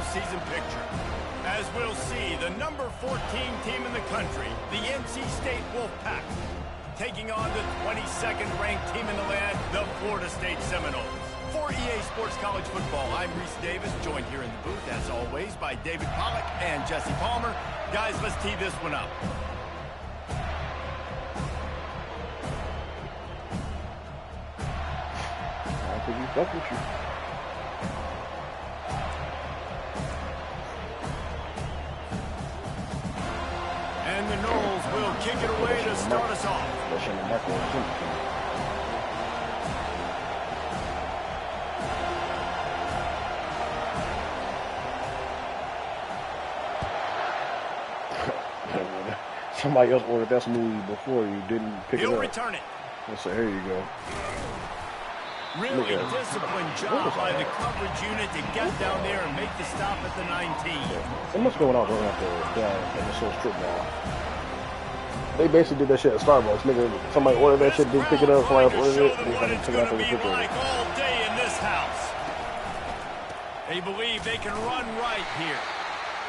postseason picture. As we'll see, the number 14 team in the country, the NC State Wolfpack, taking on the 22nd ranked team in the land, the Florida State Seminoles. For EA Sports College Football, I'm Reese Davis, joined here in the booth, as always, by David Pollack and Jesse Palmer. Guys, let's tee this one up. I think he's stuck with you. And the Noles will kick it away to start us off. Somebody else ordered that smoothie before you didn't pick it up. He'll return it. So here you go. Really disciplined job by the coverage unit to get down there and make the stop at the 19. What's going on right after that and the whole strip mall? They basically did that shit at Starbucks. Nigga, somebody ordered that shit, didn't pick it up, somebody else ordered it, and they took it out the refrigerator. Like all day in this house. They believe they can run right here.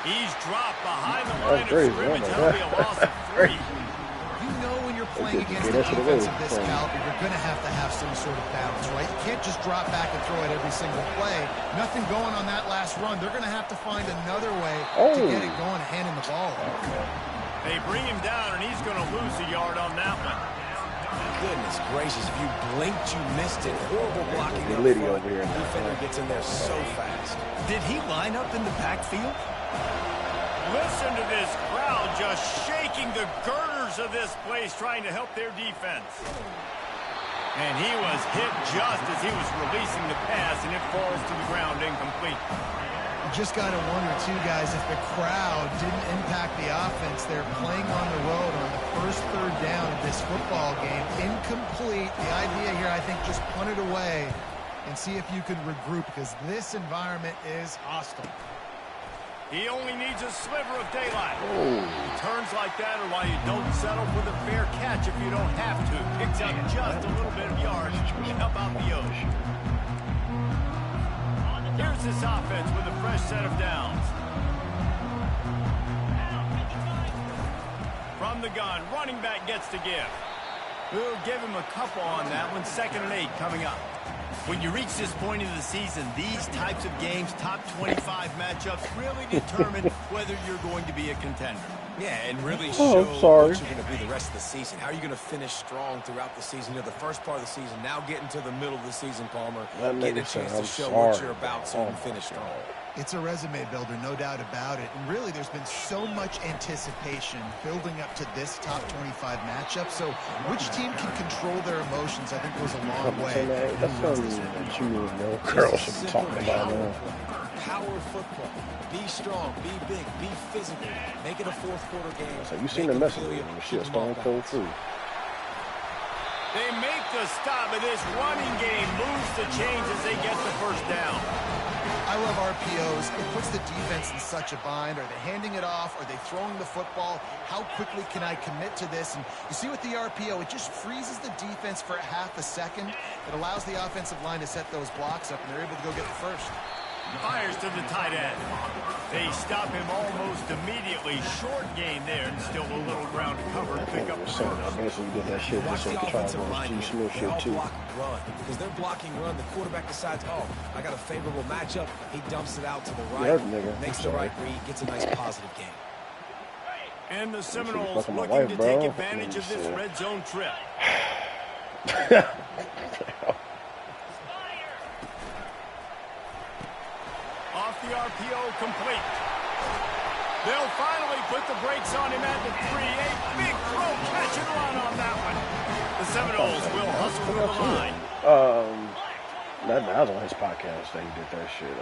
He's dropped behind the line of scrimmage. That'll be a loss of 3. You know when you're playing against a defense of this caliber, you're going to have some sort of balance, right? You can't just drop back and throw it every single play. Nothing going on that last run. They're going to have to find another way to get it going and handing the ball. They bring him down, and he's going to lose a yard on that one. Goodness gracious, if you blinked, you missed it. Horrible blocking. The Liddy over here. Defender gets in there so fast. Did he line up in the backfield? Listen to this crowd just shaking the girders of this place, trying to help their defense. And he was hit just as he was releasing the pass, and it falls to the ground incomplete. You just got to wonder, too, guys, if the crowd didn't impact the offense. They're playing on the road on the first third down of this football game. Incomplete. The idea here, I think, just punt it away and see if you can regroup, because this environment is hostile. He only needs a sliver of daylight. Turns like that are why you don't settle for the fair catch if you don't have to. Picks up just a little bit of yards to help out the O's. Here's this offense with a fresh set of downs. From the gun, running back gets to give. We'll give him a couple on that one. 2nd and 8 coming up. When you reach this point of the season, these types of games, top 25 matchups, really determine whether you're going to be a contender. Yeah, and really show what you're going to be the rest of the season. How are you going to finish strong throughout the season? You know, the first part of the season, now getting to the middle of the season, Palmer, getting a chance to show what you're about so you can finish strong. It's a resume builder, no doubt about it. And really, there's been so much anticipation building up to this top 25 matchup. So which team can control their emotions, I think, goes a long way. That's what you know, girls should be talking about now. Power football. Be strong, be big, be physical. Make it a fourth-quarter game. So you seen the message. Shit, Stone Cold too. They make the stop, and this running game moves the chains as they get the first down. I love RPOs. It puts the defense in such a bind. Are they handing it off? Are they throwing the football? How quickly can I commit to this? And you see with the RPO, it just freezes the defense for half a second. It allows the offensive line to set those blocks up, and they're able to go get the first. Fires to the tight end. They stop him almost immediately. Short gain there, and still a little ground to cover to pick up the first. I basically did that shit just so you could try to go G Smith shit too. Run, because they're blocking run. The quarterback decides, oh, I got a favorable matchup. He dumps it out to the right, makes the right read, gets a nice positive game. And the Seminoles looking to take advantage of this red zone trip. Off the RPO, complete. They'll finally put the brakes on him at the 3. A big throw, catch and run on that one. The Seminoles will hustle to the line. That was on his podcast that he did that shit.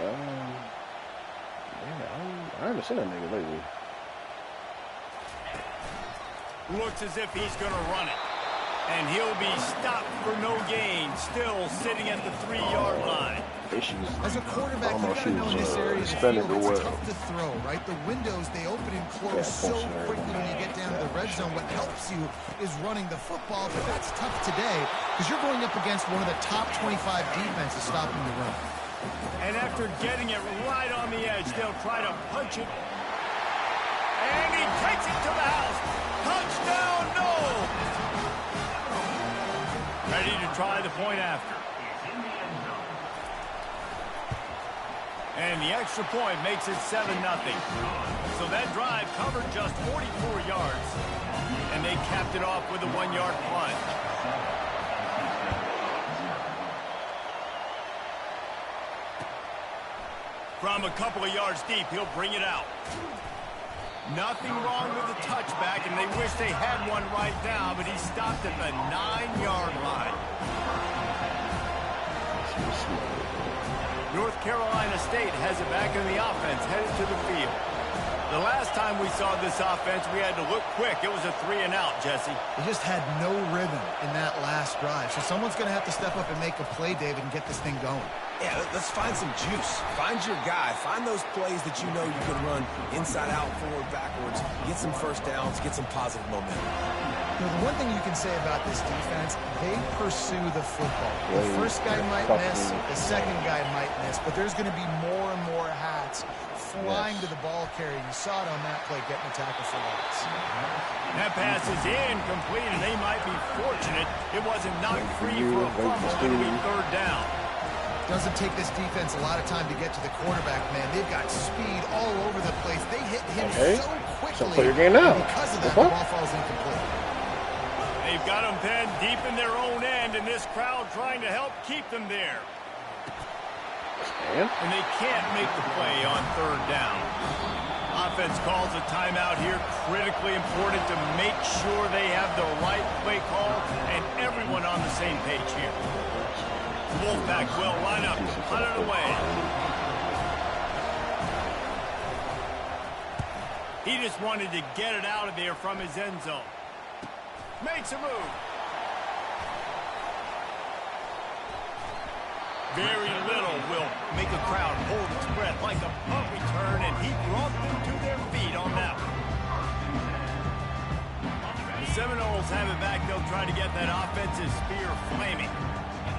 I haven't seen that nigga lately. Looks as if he's going to run it. And he'll be stopped for no gain, still sitting at the 3-yard line. As a quarterback, you got to know in this area of the field, it's tough to throw, right? The windows, they open and close so quickly when you get down to the red zone. What helps you is running the football, but that's tough today because you're going up against one of the top 25 defenses stopping the run. And after getting it right on the edge, they'll try to punch it. And he takes it to the house. Touchdown, no! Ready to try the point after. And the extra point makes it 7-0. So that drive covered just 44 yards. And they capped it off with a 1-yard punt. From a couple of yards deep, he'll bring it out. Nothing wrong with the touchback, and they wish they had one right now, but he stopped at the 9-yard line. North Carolina State has it back in the offense, headed to the field. The last time we saw this offense, we had to look quick. It was a 3-and-out, Jesse. They just had no rhythm in that last drive. So someone's going to have to step up and make a play, David, and get this thing going. Yeah, let's find some juice. Find your guy. Find those plays that you know you can run inside out, forward, backwards. Get some first downs. Get some positive momentum. You know, the one thing you can say about this defense, they pursue the football. The first guy might miss, the second guy might miss, but there's going to be more and more hats flying to the ball carrier. You saw it on that play, getting a tackle for loss. That pass is incomplete, and they might be fortunate it wasn't knocked free for a fumble. It'll be third down. Doesn't take this defense a lot of time to get to the quarterback, man. They've got speed all over the place. They hit him so quickly. So play your game now. Because of that, the ball falls incomplete. They've got them pinned deep in their own end, and this crowd trying to help keep them there. And they can't make the play on third down. Offense calls a timeout here. Critically important to make sure they have the right play call and everyone on the same page here. Wolfpack will line up, punt it away. He just wanted to get it out of there from his end zone. Makes a move. Very little will make a crowd hold its breath like a punt return, and he brought them to their feet on that one. The Seminoles have it back. They'll try to get that offensive spear flaming.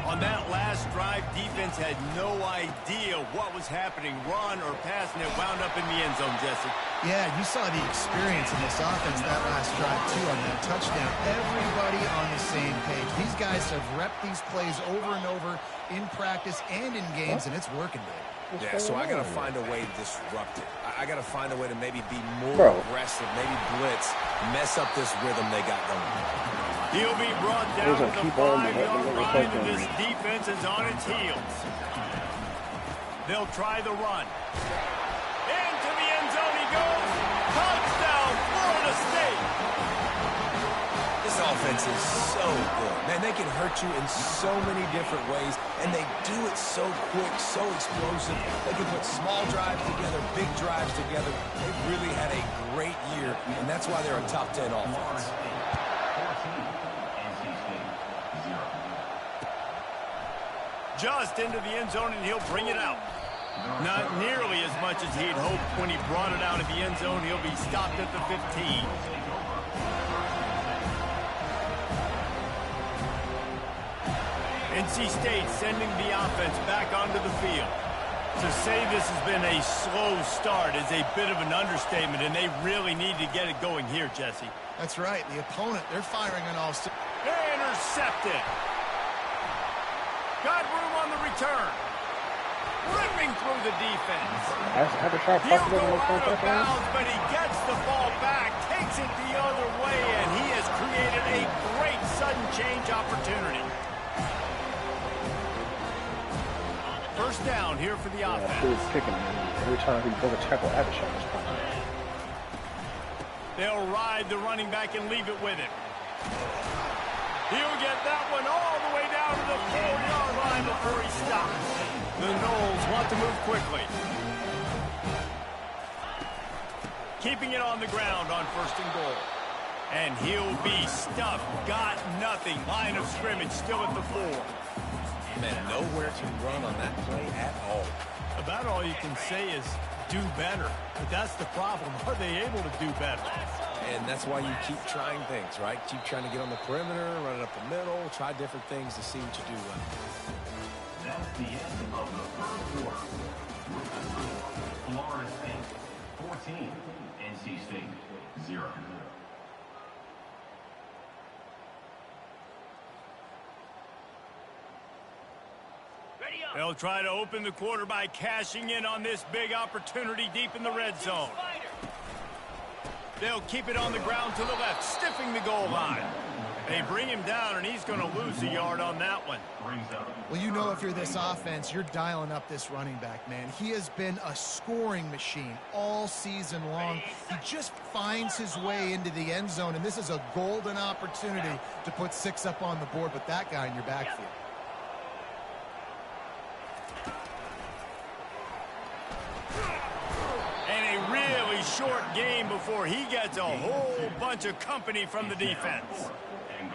On that last drive, defense had no idea what was happening, run or pass, and it wound up in the end zone, Jesse. Yeah, you saw the experience in this offense that last drive, too, on that touchdown. Everybody on the same page. These guys have repped these plays over and over in practice and in games, and it's working, Dave. Yeah, so I got to find a way to disrupt it. I got to find a way to maybe be more aggressive, maybe blitz, mess up this rhythm they got going. He'll be brought down to the 5-yard line, and this defense is on its heels. They'll try the run. Into the end zone he goes. Touchdown, Florida State. This offense is so good. Man, they can hurt you in so many different ways, and they do it so quick, so explosive. They can put small drives together, big drives together. They've really had a great year, and that's why they're a top 10 offense. Just into the end zone, and he'll bring it out. Not nearly as much as he'd hoped when he brought it out of the end zone. He'll be stopped at the 15. NC State sending the offense back onto the field. To say this has been a slow start is a bit of an understatement, and they really need to get it going here, Jesse. That's right. The opponent, they're firing on all cylinders. Intercepted. Got room on the return. Ripping through the defense. He'll go out of bounds, but he gets the ball back, takes it the other way, and he has created a great sudden change opportunity. First down here for the offense. Yeah, picking every time he does a tackle at the shot. They'll ride the running back and leave it with him. He'll get that one all the way down to the 4-yard line before he stops. The Noles want to move quickly. Keeping it on the ground on first and goal. And he'll be stuffed. Got nothing. Line of scrimmage still at the 4. Man, nowhere to run on that play at all. About all you can say is do better. But that's the problem. Are they able to do better? And that's why you keep trying things, right? Keep trying to get on the perimeter, run it up the middle, try different things to see what you do well. the end of the first quarter. With the score, Florida State 14, NC State 0. They'll try to open the quarter by cashing in on this big opportunity deep in the red zone. They'll keep it on the ground to the left, stiffing the goal line. They bring him down, and he's going to lose a yard on that one. Well, you know if you're this offense, you're dialing up this running back, man. He has been a scoring machine all season long. He just finds his way into the end zone, and this is a golden opportunity to put 6 up on the board with that guy in your backfield. Short game before he gets a whole bunch of company from the defense.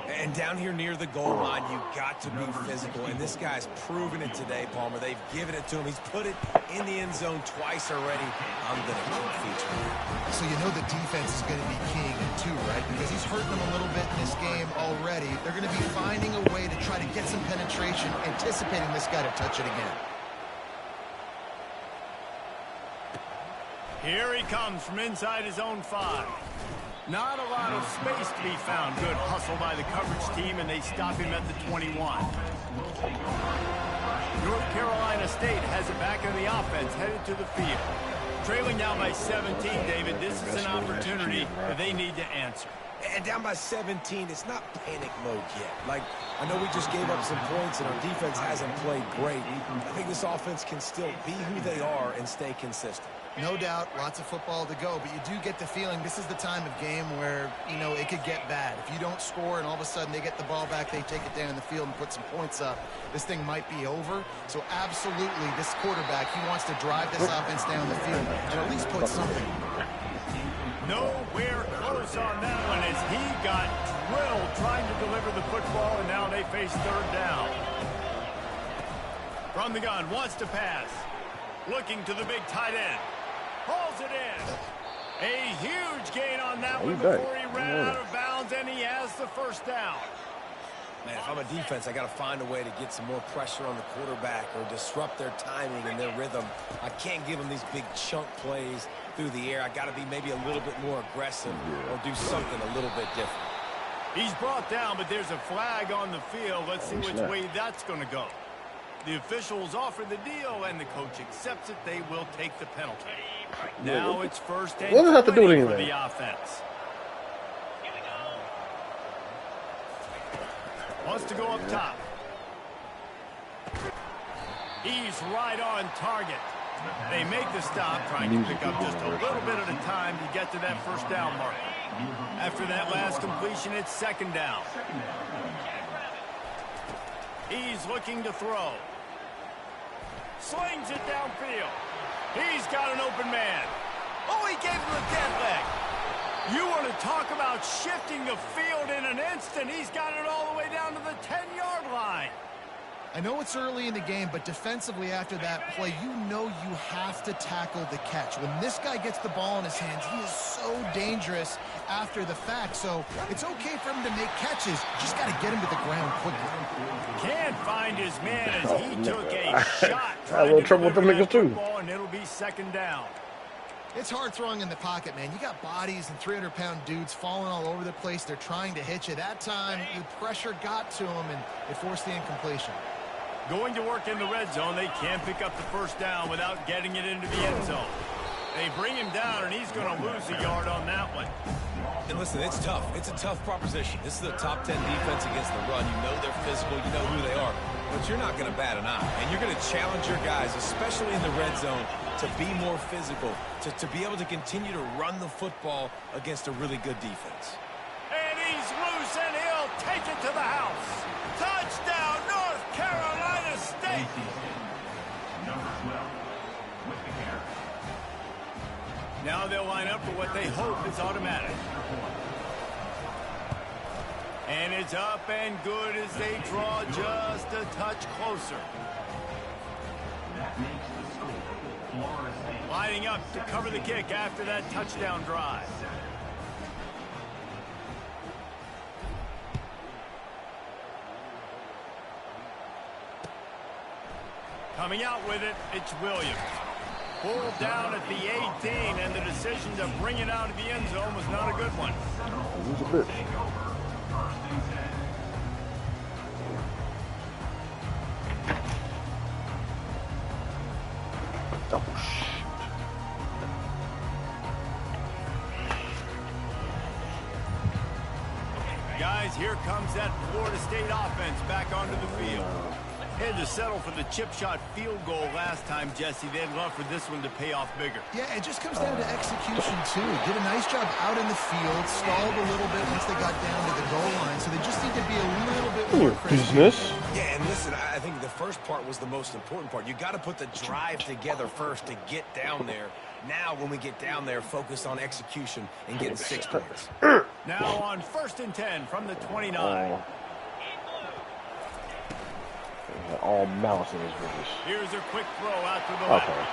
And down here near the goal line, you got to be physical, and this guy's proven it today, Palmer. They've given it to him. He's put it in the end zone twice already. I'm going to keep featuring it. So you know the defense is going to be keying it too, right? Because he's hurting them a little bit in this game already. They're going to be finding a way to try to get some penetration, anticipating this guy to touch it again. Here he comes from inside his own 5. Not a lot of space to be found. Good hustle by the coverage team, and they stop him at the 21. North Carolina State has it back in the offense, headed to the field. Trailing down by 17, David, this is an opportunity that they need to answer. And down by 17, it's not panic mode yet. Like, I know we just gave up some points, and our defense hasn't played great. I think this offense can still be who they are and stay consistent. No doubt, lots of football to go, but you do get the feeling this is the time of game where, you know, it could get bad. If you don't score and all of a sudden they get the ball back, they take it down in the field and put some points up, this thing might be over. So absolutely, this quarterback, he wants to drive this offense down the field and at least put something. Nowhere close on that one as he got drilled trying to deliver the football, and now they face 3rd down. From the gun, wants to pass. Looking to the big tight end. Hauls it in. A huge gain on that one before he ran out of bounds, and he has the 1st down. Man, if I'm a defense, I got to find a way to get some more pressure on the quarterback or disrupt their timing and their rhythm. I can't give them these big chunk plays through the air. I got to be maybe a little bit more aggressive or do something a little bit different. He's brought down, but there's a flag on the field. Let's see which way that's going to go. The officials offer the deal, and the coach accepts it. They will take the penalty. Now it's 1st and 20 for the offense. Wants to go up top. He's right on target. They make the stop, trying to pick up just a little bit at a time to get to that 1st down mark. After that last completion, it's 2nd down. He's looking to throw. Slings it downfield. He's got an open man. Oh, he gave him a dead leg. You want to talk about shifting the field in an instant. He's got it all the way down to the 10-yard line. I know it's early in the game, but defensively after that play, you know you have to tackle the catch. When this guy gets the ball in his hands, he is so dangerous after the fact. So it's okay for him to make catches. Just got to get him to the ground quickly. Can't find his man as he took a shot. I had a little trouble with them niggas too. And it'll be 2nd down. It's hard throwing in the pocket, man. You got bodies and 300-pound dudes falling all over the place. They're trying to hit you. That time, the pressure got to him, and it forced the incompletion. Going to work in the red zone. They can't pick up the 1st down without getting it into the end zone. They bring him down, and he's going to lose a yard on that one. And listen, it's tough. It's a tough proposition. This is a top 10 defense against the run. You know they're physical. You know who they are. But you're not going to bat an eye. And you're going to challenge your guys, especially in the red zone, to be more physical, to be able to continue to run the football against a really good defense. And he's loose, and he'll take it to the house. Touchdown, North Carolina State. Number 12 with the carry. Now they'll line up for what they hope is automatic. And it's up and good as they draw just a touch closer. That makes the score Florida State. Lining up to cover the kick after that touchdown drive. Coming out with it, it's Williams. Pulled down at the 18, and the decision to bring it out of the end zone was not a good one. Lose a bit. Oh, shit. Guys, here comes that Florida State offense back onto the field. Had to settle for the chip shot field goal last time, Jesse. They'd love for this one to pay off bigger. Yeah, it just comes down to execution, too. Did a nice job out in the field, stalled a little bit once they got down to the goal line, so they just need to be a little bit more crisp. Business. Yeah, and listen, I think the first part was the most important part. You got to put the drive together first to get down there. Now, when we get down there, focus on execution and getting 6 points. Now on 1st and 10 from the 29. All malice in his business. Here's a quick throw out to the left. Okay.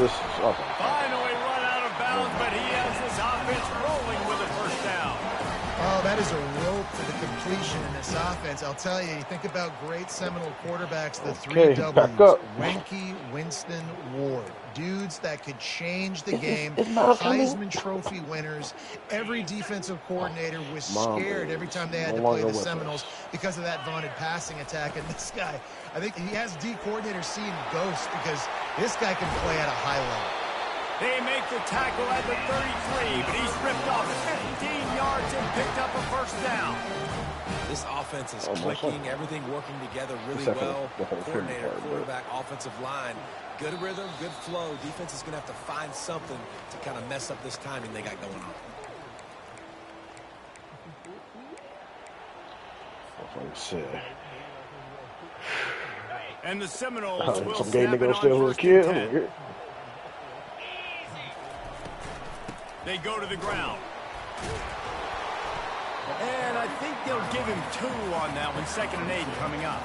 This is okay. Finally run out of bounds, but he has this offense rolling with a first down. Oh, that is a rope to the completion in this offense. I'll tell you, you think about great Seminole quarterbacks, the three W's. Back up. Wenke, Winston, Ward. Dudes that could change the game. Is Mom Heisman Trophy winners. Every defensive coordinator was scared every time they had to play the Seminoles because of that vaunted passing attack. And this guy, I think he has D coordinators seeing ghosts because this guy can play at a high level. They make the tackle at the 33, but he's ripped off 15 yards and picked up a first down. This offense is clicking, everything working together really well. Coordinator, quarterback, offensive line. Good rhythm, good flow. Defense is going to have to find something to kind of mess up this timing they got going on. And the Seminoles will some gay snap it nigga on still was a 1st kid. and 10. They go to the ground. And I think they'll give him 2 on that one. 2nd and 8 coming up.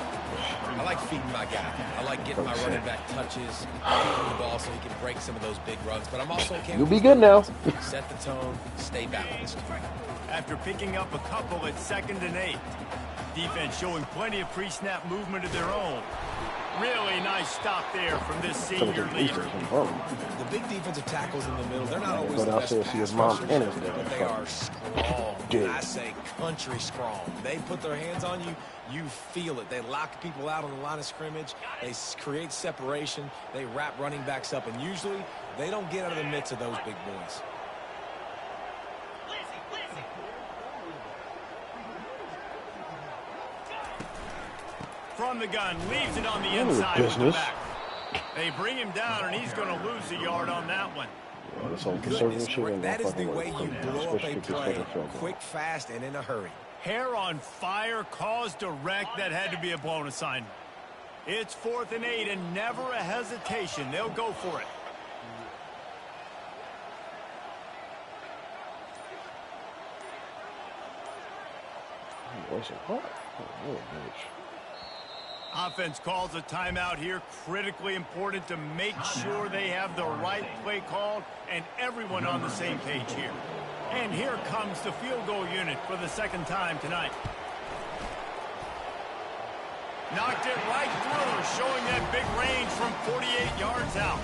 I like feeding my guy. I like getting my running back touches, feeding the ball so he can break some of those big runs. But I'm also okay. You'll be good now. Set the tone, stay balanced. After picking up a couple at 2nd and 8. Defense showing plenty of pre-snap movement of their own. Really nice stop there from this senior leader. The big defensive tackles in the middle, they're not always the best see his mom and his but they are strong. I say country strong. They put their hands on you, you feel it. They lock people out on the line of scrimmage. They create separation. They wrap running backs up, and usually they don't get out of the midst of those big boys. From the gun, leaves it on the inside with the back. They bring him down, and he's going to lose a yard on that one. That is the way you blow up a play, quick, fast, and in a hurry. Hair on fire, cause direct. That had to be a blown assignment. It's 4th and 8, and never a hesitation. They'll go for it. Offense calls a timeout here. Critically important to make sure they have the right play called and everyone on the same page here. And here comes the field goal unit for the 2nd time tonight. Knocked it right through, showing that big range from 48 yards out.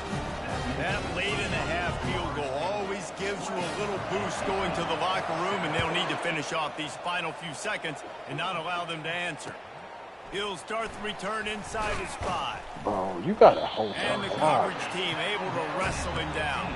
That late in the half field goal always gives you a little boost going to the locker room, and they'll need to finish off these final few seconds and not allow them to answer. He'll start the return inside his 5. Bro, you got to hold on. And the coverage team able to wrestle him down.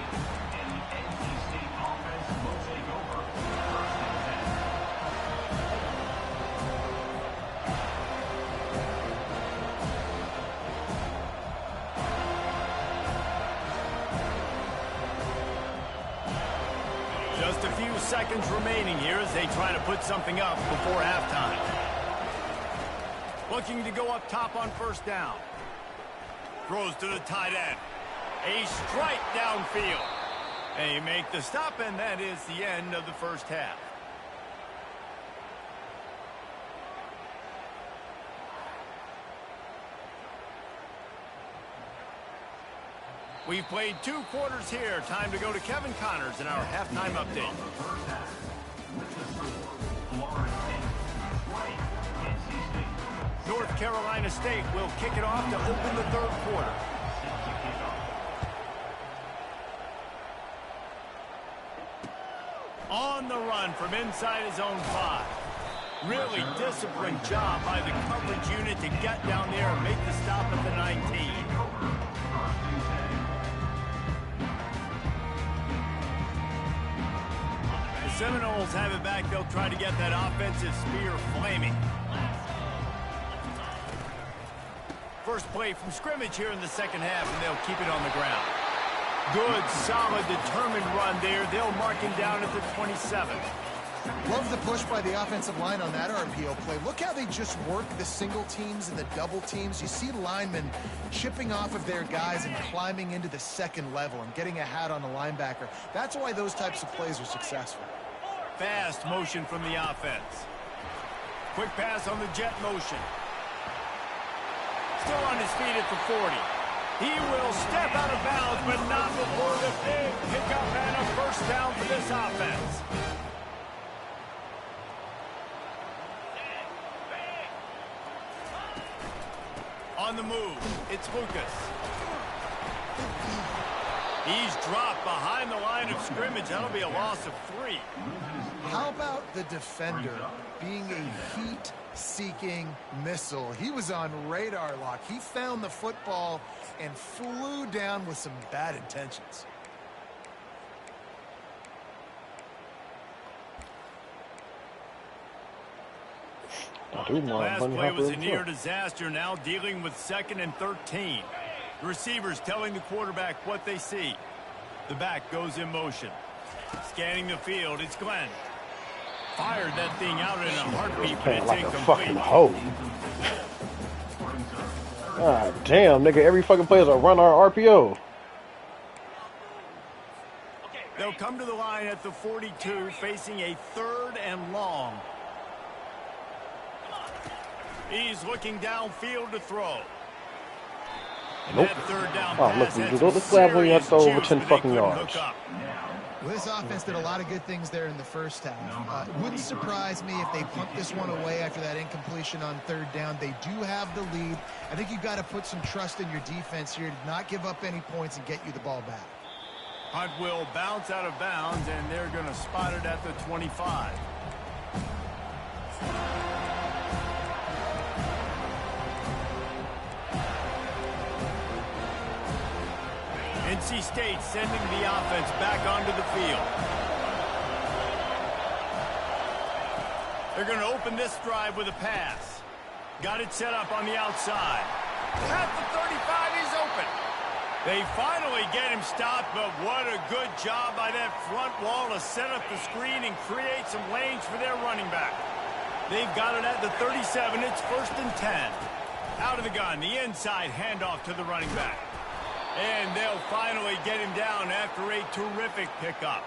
Just a few seconds remaining here as they try to put something up before halftime. Looking to go up top on 1st down. Throws to the tight end. A strike downfield. They make the stop, and that is the end of the 1st half. We've played 2 quarters here. Time to go to Kevin Connors in our halftime update. North Carolina State will kick it off to open the 3rd quarter. On the run from inside his own 5. Really disciplined job by the coverage unit to get down there and make the stop at the 19. The Seminoles have it back. They'll try to get that offensive spear flaming. First play from scrimmage here in the second half, and they'll keep it on the ground. Good, solid, determined run there. They'll mark him down at the 27. Love the push by the offensive line on that RPO play. Look how they just work the single teams and the double teams. You see linemen chipping off of their guys and climbing into the second level and getting a hat on the linebacker. That's why those types of plays are successful. Fast motion from the offense. Quick pass on the jet motion. Still on his feet at the 40. He will step out of bounds, but not before the big pickup and a first down for this offense. On the move, it's Lucas. He's dropped behind the line of scrimmage. That'll be a loss of 3. How about the defender being a heat-seeking missile? He was on radar lock. He found the football and flew down with some bad intentions. Last play was a near disaster, now dealing with 2nd and 13. The receivers telling the quarterback what they see. The back goes in motion. Scanning the field, it's Glenn. Fired that thing out in a heartbeat, but it's like incomplete. a fucking hoe. God damn, nigga, every fucking play is a run or RPO. They'll come to the line at the 42, facing a 3rd and long. He's looking downfield to throw. Nope. That 3rd down Oh, pass look, had you some don't grab when you have to throw over serious 10 juice, but they fucking couldn't yards. hook up. Well, this offense did a lot of good things there in the first half. It wouldn't surprise me if they punt this one away after that incompletion on 3rd down. They do have the lead. I think you've got to put some trust in your defense here to not give up any points and get you the ball back. Hunt will bounce out of bounds, and they're going to spot it at the 25. NC State sending the offense back onto the field. They're going to open this drive with a pass. Got it set up on the outside. At the 35, he's open. They finally get him stopped, but what a good job by that front wall to set up the screen and create some lanes for their running back. They've got it at the 37. It's 1st and 10. Out of the gun, the inside handoff to the running back. And they'll finally get him down after a terrific pickup.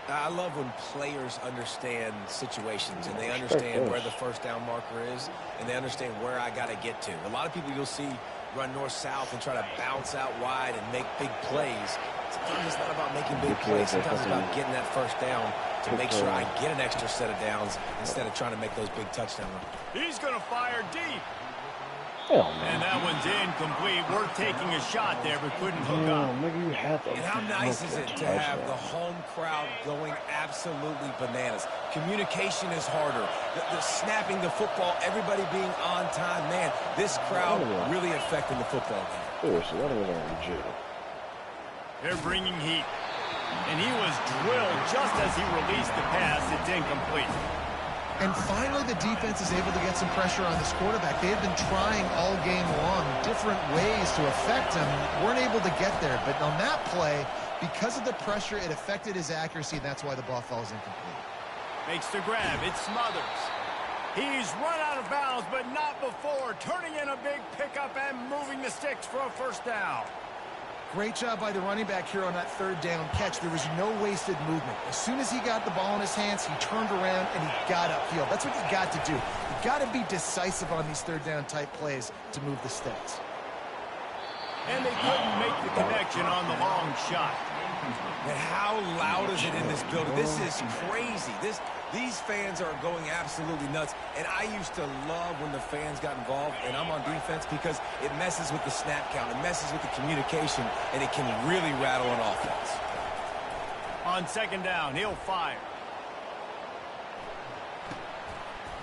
I love when players understand situations and they understand where the first down marker is and they understand where I got to get to. A lot of people you'll see run north-south and try to bounce out wide and make big plays. Sometimes it's not about making big plays. Sometimes it's about getting that first down to make sure I get an extra set of downs instead of trying to make those big touchdown runs. He's going to fire deep. Hell, And that one's incomplete. We're taking a shot there, but couldn't hook up. And how nice is it to have the home crowd going absolutely bananas? Communication is harder. The snapping the football, everybody being on time. Man, this crowd really affecting the football game. Seriously, I don't even know jail. They're bringing heat. And he was drilled just as he released the pass. It's incomplete. And finally, the defense is able to get some pressure on this quarterback. They have been trying all game long different ways to affect him. Weren't able to get there. But on that play, because of the pressure, it affected his accuracy, and that's why the ball falls incomplete. Makes the grab. It's Smothers. He's run out of bounds, but not before. Turning in a big pickup and moving the sticks for a first down. Great job by the running back here on that 3rd down catch. There was no wasted movement. As soon as he got the ball in his hands, he turned around and he got upfield. That's what you got to do. You got to be decisive on these 3rd down type plays to move the sticks. And they couldn't make the connection on the long shot. And how loud is it in this building? This is crazy. These fans are going absolutely nuts. And I used to love when the fans got involved, and I'm on defense, because it messes with the snap count. It messes with the communication, and it can really rattle an offense. On 2nd down, he'll fire.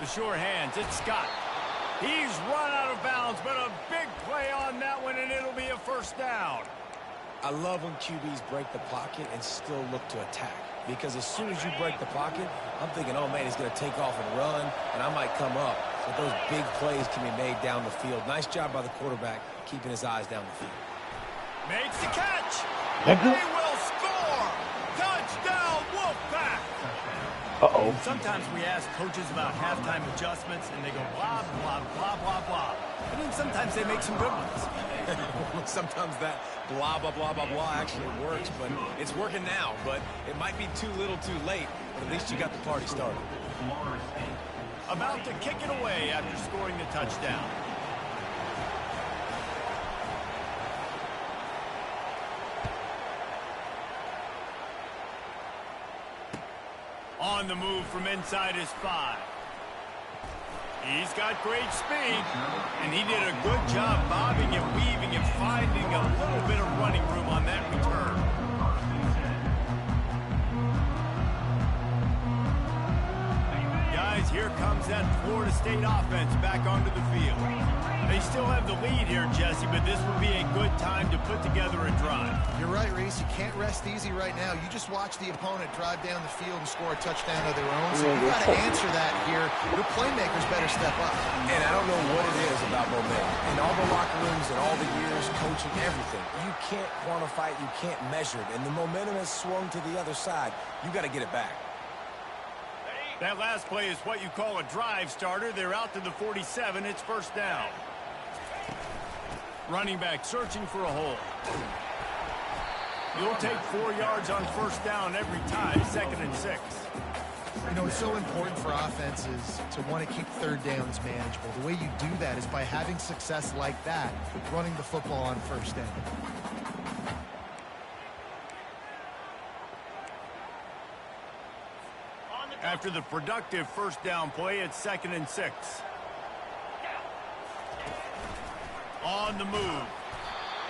The sure hands, it's Scott. He's run out of bounds, but a big play on that one, and it'll be a first down. I love when QBs break the pocket and still look to attack. Because as soon as you break the pocket, I'm thinking, oh, man, he's going to take off and run, and I might come up. But those big plays can be made down the field. Nice job by the quarterback keeping his eyes down the field. Makes the catch. They will score. Touchdown, Wolfpack. Uh-oh. Sometimes we ask coaches about halftime adjustments, and they go blah, blah, blah, blah, blah. And then sometimes they make some good ones. Sometimes that blah, blah, blah, blah, blah actually works, but it's working now. But it might be too little too late, but at least you got the party started. About to kick it away after scoring the touchdown. On the move from inside his 5. He's got great speed, and he did a good job bobbing and weaving and finding a little bit of running room on that return. Guys, here comes that Florida State offense back onto the field. They still have the lead here, Jesse, but this would be a good time to put together a drive. You're right, Reese. You can't rest easy right now. You just watch the opponent drive down the field and score a touchdown of their own. So you got to answer that here. Your playmakers better step up. And I don't know what it is about momentum. In all the locker rooms and all the years, coaching, everything, you can't quantify it, you can't measure it. And the momentum has swung to the other side. You got to get it back. That last play is what you call a drive starter. They're out to the 47. It's first down. Running back searching for a hole. You'll take 4 yards on first down every time, 2nd and 6. You know, it's so important for offenses to want to keep third downs manageable. The way you do that is by having success like that, running the football on first down. After the productive first down play, it's 2nd and 6. On the move.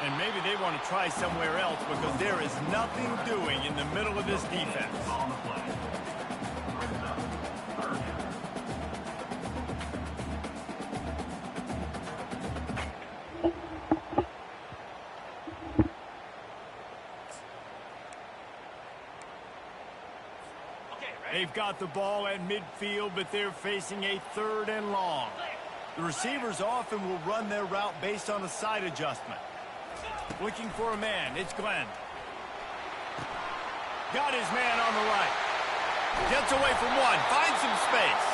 And maybe they want to try somewhere else because there is nothing doing in the middle of this defense. They've got the ball at midfield, but they're facing a 3rd and long. The receivers often will run their route based on a side adjustment. Looking for a man, it's Glenn. Got his man on the right. Gets away from one, finds some space.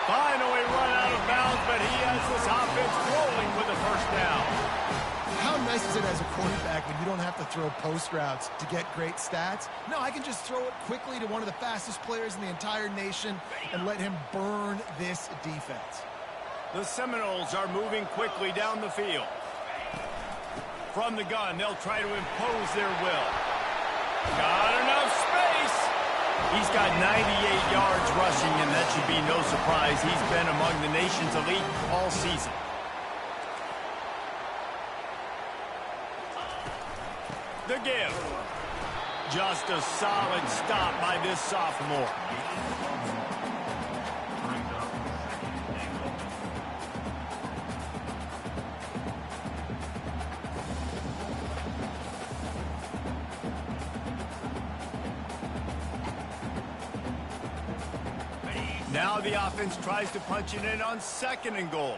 Finally run out of bounds, but he has this offense rolling with a first down. How nice is it as a quarterback when you don't have to throw post routes to get great stats? No, I can just throw it quickly to one of the fastest players in the entire nation and let him burn this defense. The Seminoles are moving quickly down the field. From the gun, they'll try to impose their will. Got enough space. He's got 98 yards rushing, and that should be no surprise. He's been among the nation's elite all season. The give. Just a solid stop by this sophomore. Now the offense tries to punch it in on 2nd and goal.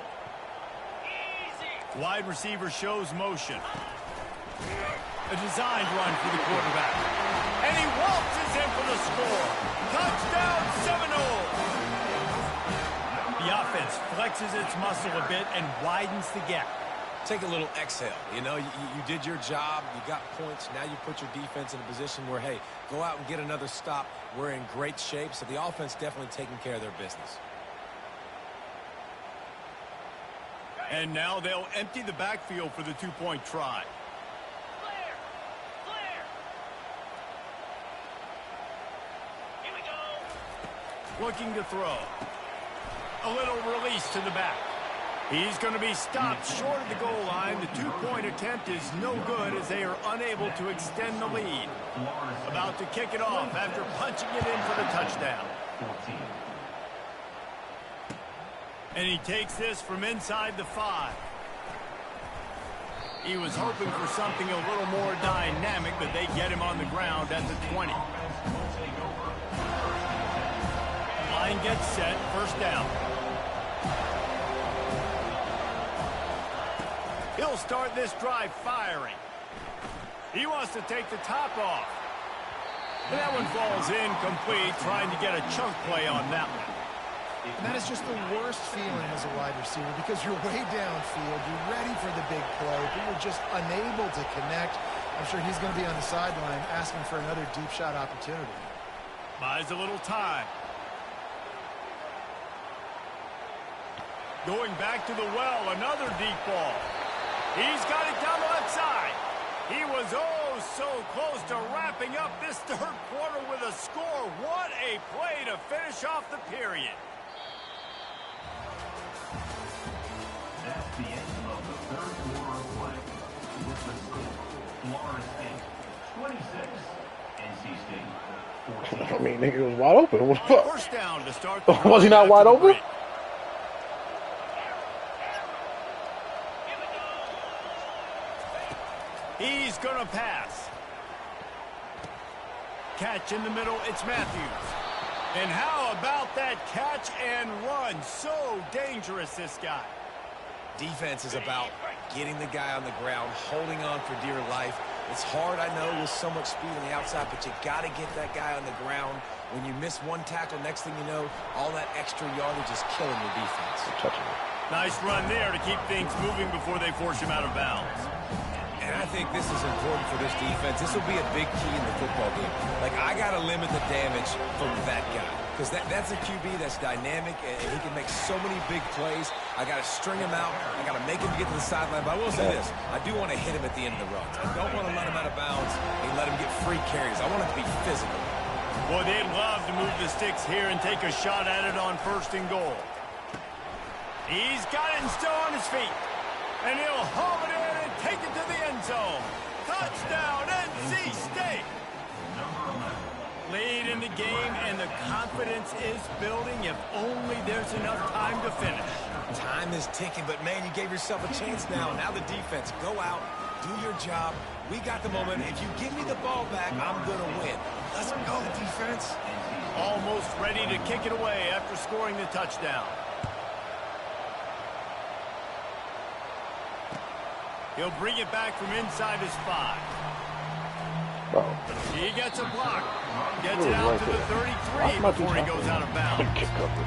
Wide receiver shows motion. A designed run for the quarterback. And he waltzes in for the score. Touchdown, Seminoles! The offense flexes its muscle a bit and widens the gap. Take a little exhale. You know, you did your job. You got points. Now you put your defense in a position where, hey, go out and get another stop. We're in great shape, so the offense definitely taking care of their business. And now they'll empty the backfield for the 2-point try. Here we go. Looking to throw. A little release to the back. He's going to be stopped short of the goal line. The 2-point attempt is no good as they are unable to extend the lead. About to kick it off after punching it in for the touchdown. And he takes this from inside the 5. He was hoping for something a little more dynamic, but they get him on the ground at the 20. Line gets set, first down. He'll start this drive firing. He wants to take the top off. And that one falls incomplete, trying to get a chunk play on that one. And that is just the worst feeling as a wide receiver because you're way downfield, you're ready for the big play, but you're just unable to connect. I'm sure he's going to be on the sideline asking for another deep shot opportunity. Buys a little time. Going back to the well, another deep ball. He's got it down the left side. He was oh so close to wrapping up this third quarter with a score. What a play to finish off the period. That's the end of the third quarter of play. With the score, Florida State 26, NC State 14. I mean, nigga was wide open. What the fuck? First down to start the Was he not wide open? He's going to pass. Catch in the middle, it's Matthews. And how about that catch and run? So dangerous, this guy. Defense is about getting the guy on the ground, holding on for dear life. It's hard, I know, with so much speed on the outside, but you got to get that guy on the ground. When you miss one tackle, next thing you know, all that extra yardage is killing your defense. Nice run there to keep things moving before they force him out of bounds. And I think this is important for this defense. This will be a big key in the football game. Like, I got to limit the damage from that guy. Because that's a QB that's dynamic, and he can make so many big plays. I got to string him out. I got to make him get to the sideline. But I will say this. I do want to hit him at the end of the runs. I don't want to let him out of bounds and let him get free carries. I want it to be physical. Boy, they'd love to move the sticks here and take a shot at it on 1st and goal. He's got it and still on his feet. And he'll haul it in and take it to the end zone. Touchdown, NC State. Lead in the game, and the confidence is building if only there's enough time to finish. Time is ticking, but, man, you gave yourself a chance now. Now the defense, go out, do your job. We got the momentum. If you give me the ball back, I'm going to win. Let's go, defense. Almost ready to kick it away after scoring the touchdown. He'll bring it back from inside his 5. He gets a block. Gets it out to the 33 before he goes out of bounds. Kick coverage.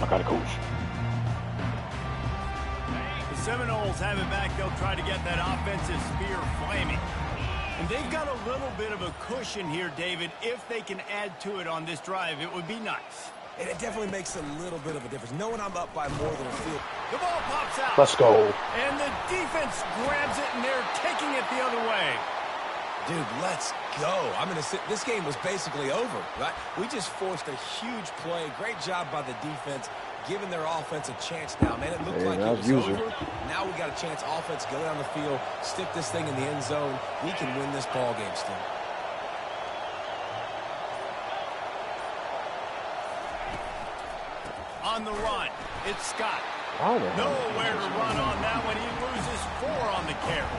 I got a coach. The Seminoles have it back. They'll try to get that offensive spear flaming. And they've got a little bit of a cushion here, David. If they can add to it on this drive, it would be nice. And it definitely makes a little bit of a difference. Knowing I'm up by more than a field. The ball pops out. Let's go. And the defense grabs it, and they're taking it the other way. Dude, let's go. I'm going to sit. This game was basically over, right? We just forced a huge play. Great job by the defense, giving their offense a chance now. Man, it looked like it was over. Now we got a chance. Offense, go down the field, stick this thing in the end zone. We can win this ball game still. On the run, it's Scott. Nowhere to run on that one. He loses 4 on the carry.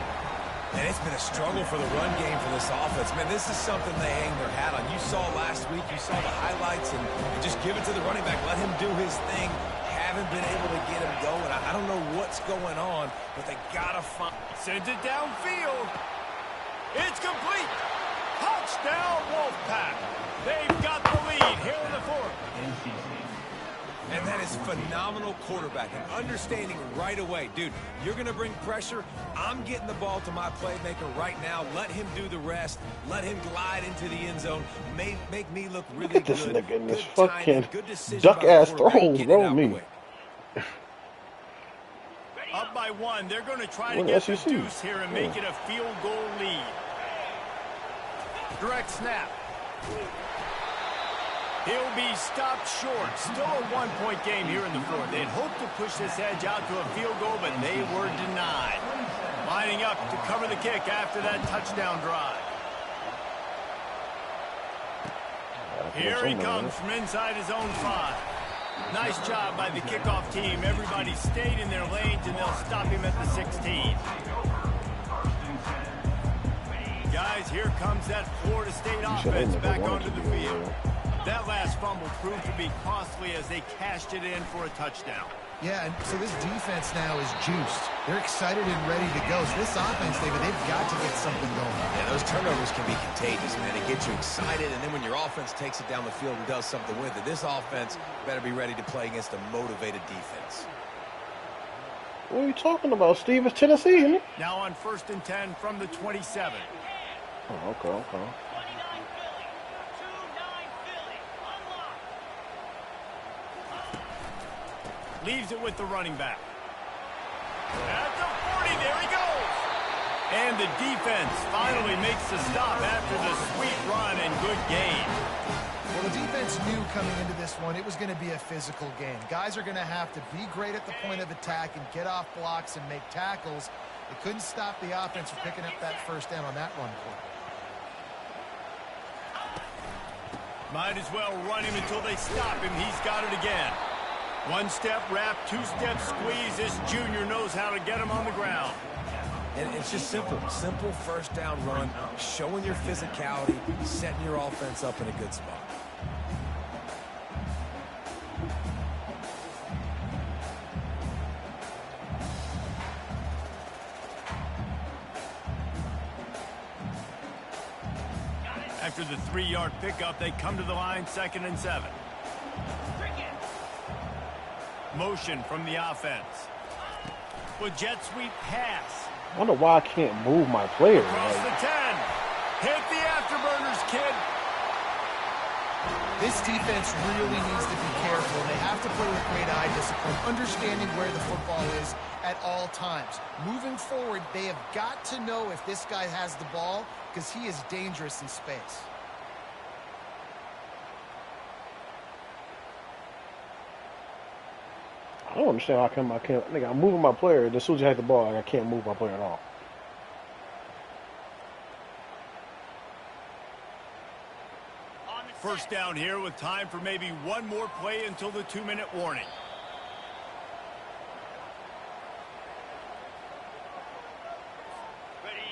And it's been a struggle for the run game for this offense. Man, this is something they hang their hat on. You saw last week, you saw the highlights, and just give it to the running back. Let him do his thing. Haven't been able to get him going. I don't know what's going on, but they got to find. Sends it downfield. It's complete. Touchdown, Wolfpack. They've got the lead here in the 4th. And that is phenomenal quarterbacking. Understanding right away. Dude, you're going to bring pressure. I'm getting the ball to my playmaker right now. Let him do the rest. Let him glide into the end zone. Make me look really good. Look at this nigga in this fucking duck-ass throws, bro. Me. Up by 1. They're going to try to get the deuce here and make it a field goal lead. Direct snap. He'll be stopped short. Still a one-point game here in the fourth. They'd hoped to push this edge out to a field goal, but they were denied. Lining up to cover the kick after that touchdown drive. Here he comes from inside his own 5. Nice job by the kickoff team. Everybody stayed in their lanes, and they'll stop him at the 16. Guys, here comes that Florida State offense back onto the field. That last fumble proved to be costly as they cashed it in for a touchdown. Yeah, and so this defense now is juiced. They're excited and ready to go. So this offense, David, they've got to get something going. Yeah, those turnovers can be contagious, man. They get you excited, and then when your offense takes it down the field and does something with it, this offense better be ready to play against a motivated defense. What are you talking about, Steve? It's Tennessee, isn't it? Now on 1st and 10 from the 27. Oh, okay. Leaves it with the running back. At the 40, there he goes. And the defense finally makes the stop after the sweet run and good gain. Well, the defense knew coming into this one it was going to be a physical game. Guys are going to have to be great at the point of attack and get off blocks and make tackles. They couldn't stop the offense from picking up that first down on that run play. Might as well run him until they stop him. He's got it again. One-step wrap, two-step squeeze. This junior knows how to get him on the ground. And it's just simple first down run, showing your physicality, setting your offense up in a good spot. After the 3-yard pickup, they come to the line 2nd and 7. Motion from the offense. With jet sweep pass. I wonder why I can't move my player. Across the 10. Hit the afterburners, kid. This defense really needs to be careful. They have to play with great eye discipline, understanding where the football is at all times. Moving forward, they have got to know if this guy has the ball because he is dangerous in space. I don't understand how I can't. Nigga, I'm moving my player. As soon as you have the ball, I can't move my player at all. First down here with time for maybe one more play until the 2-minute warning.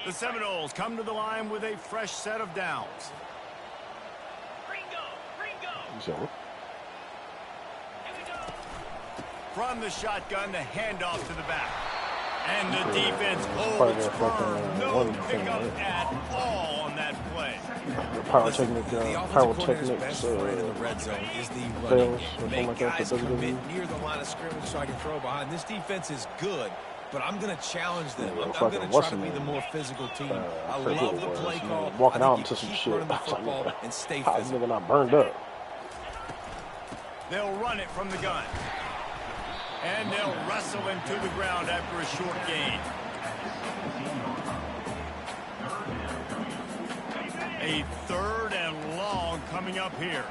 The Seminoles come to the line with a fresh set of downs. So, From the shotgun, the handoff to the back. And the defense holds firm. No pickup at all on that play. pyrotechnics, the pyrotechnics, in the red zone is the fails running. or something Make like that. guys For WWE. commit near the line of scrimmage so I can throw behind. This defense is good, but I'm going to challenge them. I'm Looks going like to a try what's to the be the name? more physical team. I I forget love who the it was. play call. Walking I out think into you some keep shit. running the I was like, football and stay how's physical. nigga not burned up? They'll run it from the gun. And they'll wrestle him to the ground after a short gain. A 3rd and long coming up here.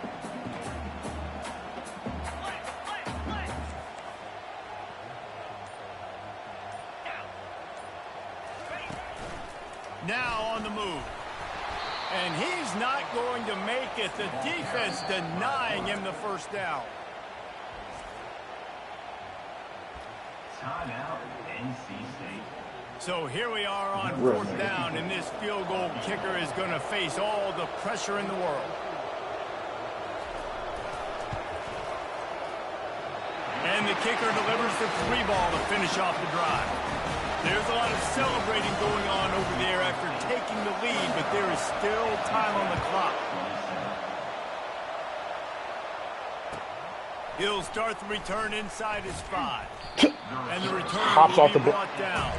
Now on the move. And he's not going to make it. The defense denying him the first down. Timeout, NC State. So here we are on 4th down, and this field goal kicker is going to face all the pressure in the world. And the kicker delivers the 3 ball to finish off the drive. There's a lot of celebrating going on over there after taking the lead, but there is still time on the clock. He'll start the return inside his 5. And the return Hops will off be the brought down.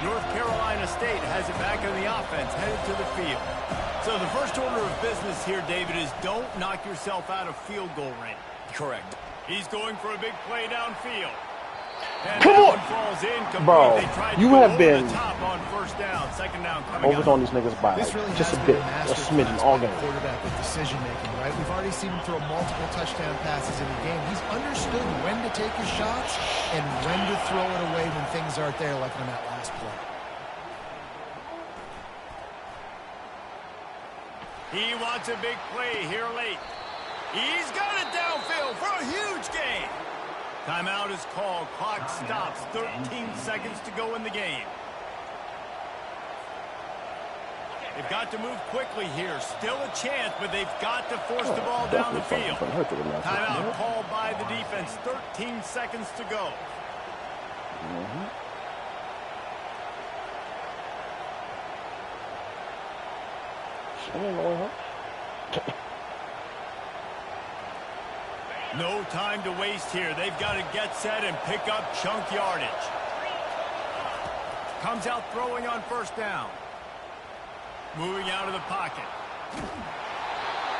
North Carolina State has it back on the offense, headed to the field. So the first order of business here, David, is don't knock yourself out of field goal range. Correct. He's going for a big play downfield. And Come on! falls in complete. Bro, they tried to you go have over been the top on first down. Second down coming up. on these niggas by This really just has a been bit, a masterclass smidgen all by the game. quarterback with decision making, right? We've already seen him throw multiple touchdown passes in the game. He's understood when to take his shots and when to throw it away when things aren't there, like on that last play. He wants a big play here late. He's got it downfield for a huge gain. Timeout is called. Clock stops. 13 seconds to go in the game. They've got to move quickly here. Still a chance, but they've got to force the ball down the field. Timeout called by the defense. 13 seconds to go. No time to waste here. They've got to get set and pick up chunk yardage. Comes out throwing on first down. Moving out of the pocket.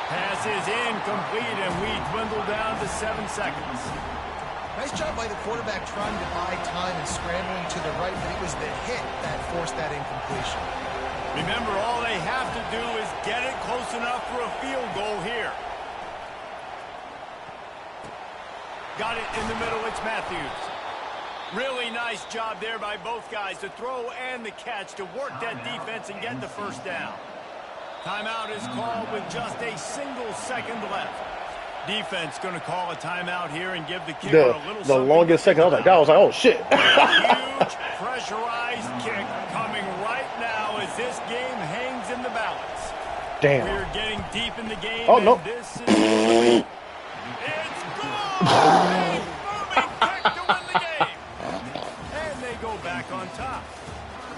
Pass is incomplete, and we dwindle down to 7 seconds. Nice job by the quarterback trying to buy time and scrambling to the right, but it was the hit that forced that incompletion. Remember, all they have to do is get it close enough for a field goal here. Got it in the middle. It's Matthews. Really nice job there by both guys to throw and the catch to work that defense and get the first down. Timeout is called with just a single second left. Defense going to call a timeout here and give the kicker a little the longest second. I was like, that was like, oh shit. Huge pressurized kick coming right now as this game hangs in the balance. Damn. We're getting deep in the game. Oh, no. This is it's gone! A booming kick to win the game. And they go back on top.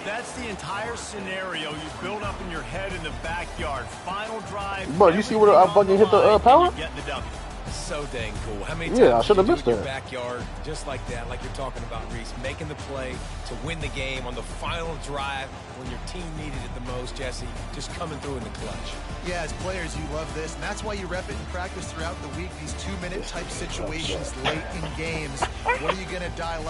That's the entire scenario you build up in your head in the backyard. Final drive. Bro, you see where I fucking hit the power? Get the W. So dang cool. How many Yeah, I times should have you missed do in your that. backyard just like that, like you're talking about, Reese, making the play to win the game on the final drive when your team needed it the most, Jesse, just coming through in the clutch. Yeah, as players, you love this, and that's why you rep it in practice throughout the week, these 2-minute type situations late in games. What are you going to dial up?